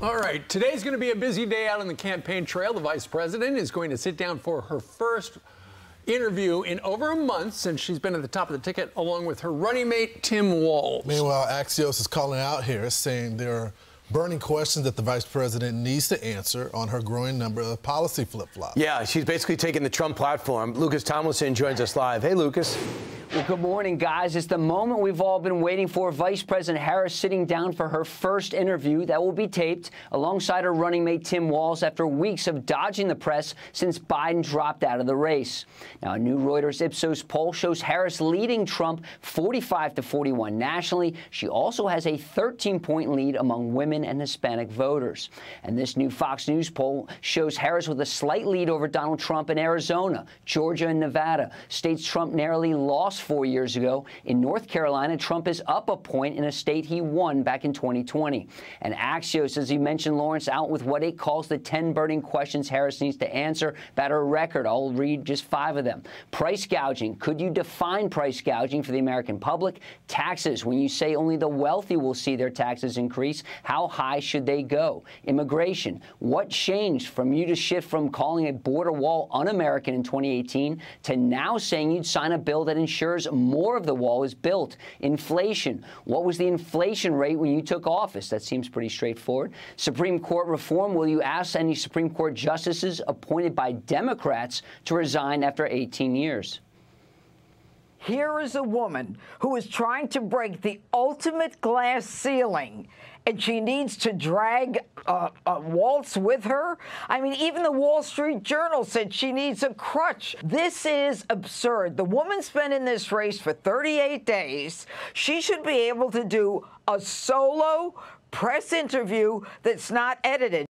All right, today's going to be a busy day out on the campaign trail. The vice president is going to sit down for her first interview in over a month since she's been at the top of the ticket, along with her running mate, Tim Walz. Meanwhile, Axios is calling out here, saying there are burning questions that the vice president needs to answer on her growing number of policy flip-flops. Yeah, she's basically taking the Trump platform. Lucas Tomlinson joins us live. Hey, Lucas. Well, good morning, guys. It's the moment we've all been waiting for. Vice President Harris sitting down for her first interview that will be taped alongside her running mate Tim Walz after weeks of dodging the press since Biden dropped out of the race. Now, a new Reuters Ipsos poll shows Harris leading Trump 45-41 nationally. She also has a 13-point lead among women and Hispanic voters. And this new Fox News poll shows Harris with a slight lead over Donald Trump in Arizona, Georgia, and Nevada, states Trump narrowly lost 4 years ago. In North Carolina, Trump is up a point in a state he won back in 2020. And Axios, as you mentioned, Lawrence, out with what it calls the 10 burning questions Harris needs to answer about her record. I'll read just 5 of them. Price gouging. Could you define price gouging for the American public? Taxes. When you say only the wealthy will see their taxes increase, how high should they go? Immigration. What changed from you to shift from calling a border wall un-American in 2018 to now saying you'd sign a bill that ensures more of the wall is built? Inflation. What was the inflation rate when you took office? That seems pretty straightforward. Supreme Court reform. Will you ask any Supreme Court justices appointed by Democrats to resign after 18 years? Here is a woman who is trying to break the ultimate glass ceiling, and she needs to drag Walz with her. I mean, even the Wall Street Journal said she needs a crutch. This is absurd. The woman's been in this race for 38 days. She should be able to do a solo press interview that's not edited.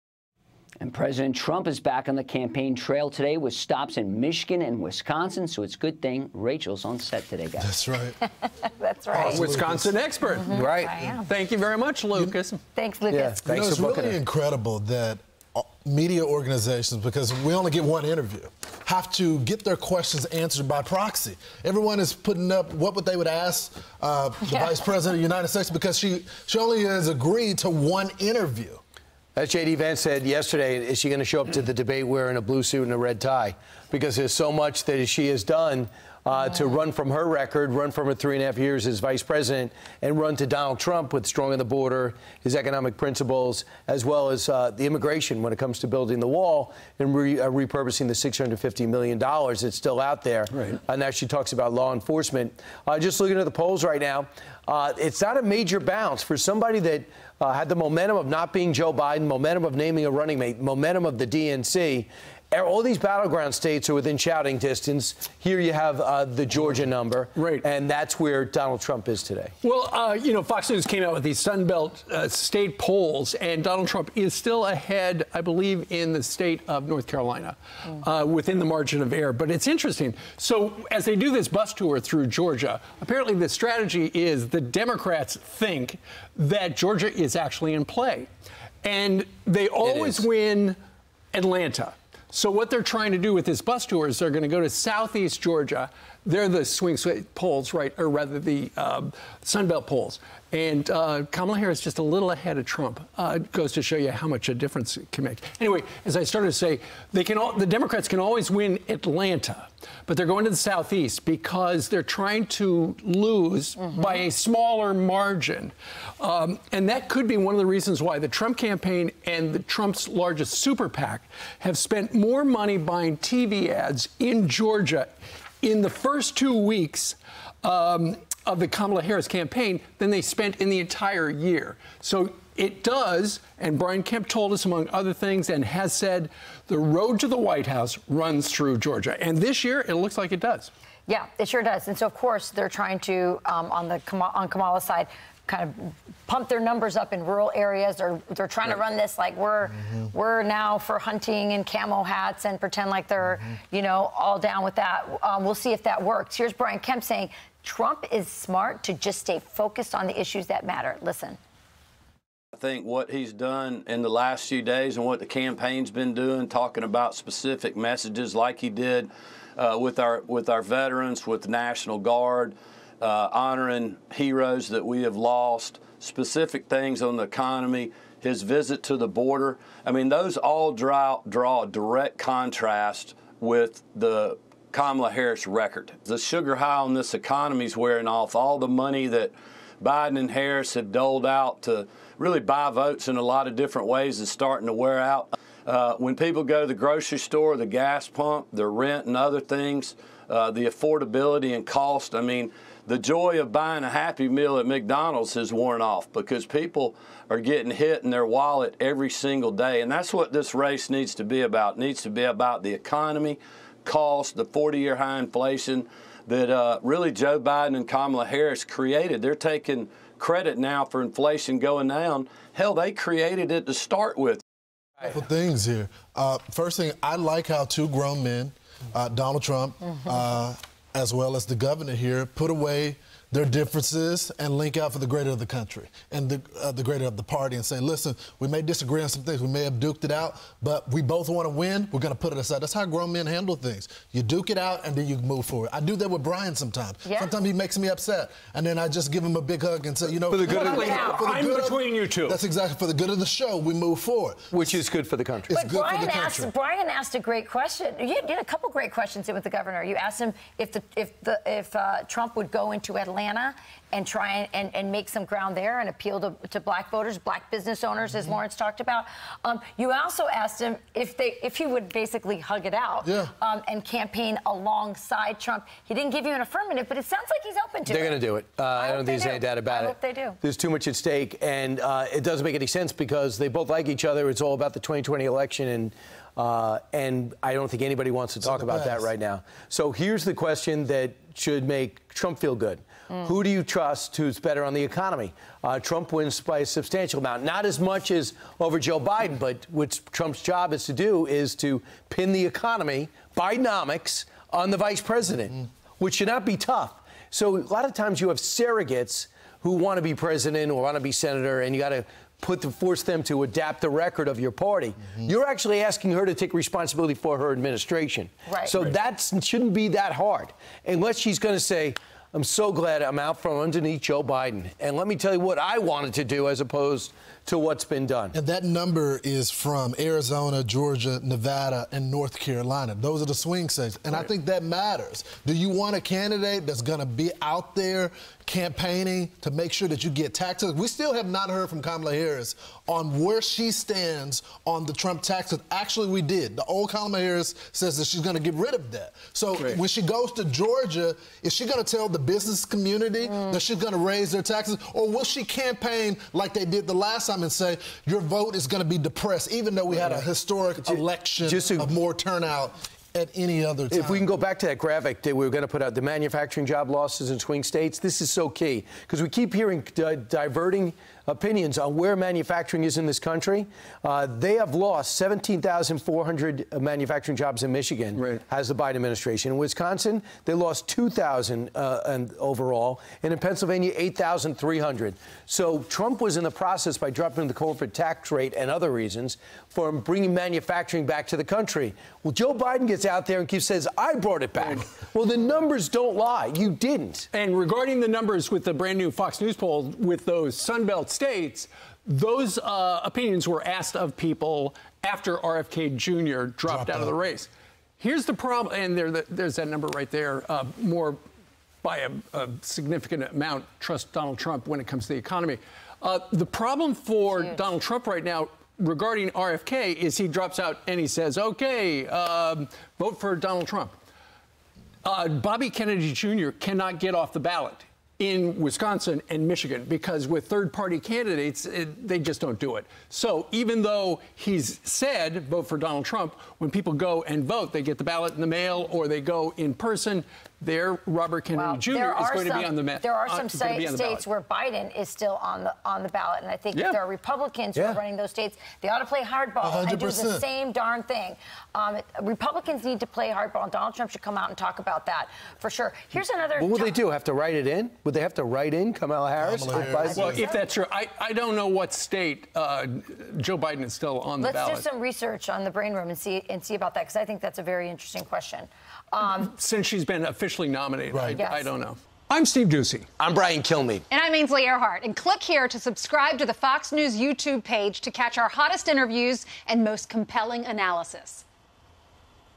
And President Trump is back on the campaign trail today with stops in Michigan and Wisconsin, so it's a good thing Rachel's on set today, guys. That's right. That's right. Wisconsin expert. Right. I am. Thank you very much, Lucas. Thanks, Lucas. Yeah, thanks It's for booking really it. incredible that media organizations, because we only get one interview, have to get their questions answered by proxy. Everyone is putting up what they would ask the Vice President of the United States, because she only has agreed to one interview. As J.D. Vance said yesterday, is she going to show up to the debate wearing a blue suit and a red tie? Because there's so much that she has done to run from her record, run from her 3.5 years as vice president, and run to Donald Trump with strong on the border, his economic principles, as well as the immigration when it comes to building the wall and repurposing the $650 million that's still out there. Right. Now she talks about law enforcement. Just looking at the polls right now, it's not a major bounce for somebody that had the momentum of not being Joe Biden, momentum of naming a running mate, momentum of the DNC. All these battleground states are within shouting distance. Here you have the Georgia number. Right. And that's where Donald Trump is today. Well, you know, Fox News came out with these Sun Belt state polls, and Donald Trump is still ahead, I believe, in the state of North Carolina, within the margin of error. But it's interesting. So as they do this bus tour through Georgia, apparently the strategy is the Democrats think that Georgia is actually in play. And they always win Atlanta. So what they're trying to do with this bus tour is they're going to go to southeast Georgia. They're the swing state polls, right, or rather the Sunbelt polls. And Kamala Harris just a little ahead of Trump. Goes to show you how much a difference it can make. Anyway, as I started to say, the Democrats can always win Atlanta, but they're going to the southeast because they're trying to lose by a smaller margin. And that could be one of the reasons why the Trump campaign and Trump's largest super PAC have spent more money buying TV ads in Georgia in the first 2 weeks of the Kamala Harris campaign than they spent in the entire year. So it does, and Brian Kemp told us, among other things, and has said, the road to the White House runs through Georgia. And this year, it looks like it does. Yeah, it sure does. And so, of course, they're trying to, on Kamala's side, kind of pump their numbers up in rural areas. They're trying to run this like we're now for hunting and camo hats and pretend like they're, you know, all down with that. We'll see if that works. Here's Brian Kemp saying Trump is smart to just stay focused on the issues that matter. Listen. I think what he's done in the last few days and what the campaign's been doing, talking about specific messages like he did with our veterans, with the National Guard, honoring heroes that we have lost, specific things on the economy, his visit to the border. I mean, those all draw a direct contrast with the Kamala Harris record. The sugar high on this economy is wearing off. All the money that Biden and Harris have doled out to really buy votes in a lot of different ways is starting to wear out. When people go to the grocery store, the gas pump, their rent and other things, the affordability and cost, I mean, the joy of buying a Happy Meal at McDonald's has worn off because people are getting hit in their wallet every single day. And that's what this race needs to be about. It needs to be about the economy, cost, the 40-year high inflation that really Joe Biden and Kamala Harris created. They're taking credit now for inflation going down. Hell, they created it to start with. A couple things here. First thing, I like how two grown men, Donald Trump, as well as the governor here, put away their differences and link out for the greater of the country and the greater of the party and say, listen, we may disagree on some things, we may have duked it out, but we both want to win, we're going to put it aside. That's how grown men handle things. You duke it out and then you move forward. I do that with Brian sometimes. Yeah. Sometimes he makes me upset and then I just give him a big hug and say, you know, for the good of I'm between you two. That's exactly for the good of the show, we move forward. Which is good for the country. But Brian asked a great question. You had a couple great questions with the governor. You asked him if Trump would go into Atlanta and try and make some ground there and appeal to black voters, black business owners, as Lawrence talked about. You also asked him if he would basically hug it out and campaign alongside Trump. He didn't give you an affirmative, but it sounds like he's open to it. They're going to do it. I don't think there's any doubt about it. I hope they do. There's too much at stake, and it doesn't make any sense because they both like each other. It's all about the 2020 election, and I don't think anybody wants to talk about that right now. So here's the question that should make Trump feel good. Who do you trust who's better on the economy? Trump wins by a substantial amount. Not as much as over Joe Biden, but what Trump's job is to do is to pin the economy, Bidenomics, on the vice president, which should not be tough. So a lot of times you have surrogates who want to be president or want to be senator, and you got to force them to adapt the record of your party. You're actually asking her to take responsibility for her administration. Right. So that shouldn't be that hard, unless she's going to say, I'm so glad I'm out from underneath Joe Biden. And let me tell you what I wanted to do as opposed to what's been done. And that number is from Arizona, Georgia, Nevada, and North Carolina. Those are the swing states. And I think that matters. Do you want a candidate that's going to be out there campaigning to make sure that you get taxes? We still have not heard from Kamala Harris on where she stands on the Trump taxes. Actually, we did. The old Kamala Harris says that she's going to get rid of that. So when she goes to Georgia, is she going to tell the business community that she's going to raise their taxes? Or will she campaign like they did the last time and say, your vote is going to be depressed, even though we had a historic election of more turnout at any other time? If we can go back to that graphic that we were going to put out, the manufacturing job losses in swing states, this is so key because we keep hearing diverting opinions on where manufacturing is in this country. They have lost 17,400 manufacturing jobs in Michigan, has the Biden administration. In Wisconsin, they lost 2,000 overall, and in Pennsylvania, 8,300. So Trump was in the process, by dropping the corporate tax rate and other reasons, for bringing manufacturing back to the country. Well, Joe Biden gets out there and says, I brought it back. Well, the numbers don't lie. You didn't. And regarding the numbers with the brand new Fox News poll with those Sunbelt states, those opinions were asked of people after RFK Jr. dropped out of the race. Here's the problem, and there's that number right there, more by a significant amount trust Donald Trump when it comes to the economy. The problem for Donald Trump right now regarding RFK is he drops out and he says, okay, vote for Donald Trump. Bobby Kennedy Jr. cannot get off the ballot in Wisconsin and Michigan because with third-party candidates, they just don't do it. So even though he's said vote for Donald Trump, when people go and vote, they get the ballot in the mail or they go in person, Robert Kennedy Jr. is going to be on the ballot. There are some states where Biden is still on the ballot, and I think if there are Republicans who are running those states, they ought to play hardball 100%. And do the same darn thing. Republicans need to play hardball, and Donald Trump should come out and talk about that for sure. Here's another. What would they do? Have to write it in? Would they have to write in Kamala Harris? Well, if that's true, I don't know what state Joe Biden is still on the ballot. Let's do some research on the brain room and see about that, because I think that's a very interesting question. Since she's been officially nominated, I don't know. I'm Steve Ducey. I'm Brian Kilmeade. And I'm Ainsley Earhart. And click here to subscribe to the Fox News YouTube page to catch our hottest interviews and most compelling analysis.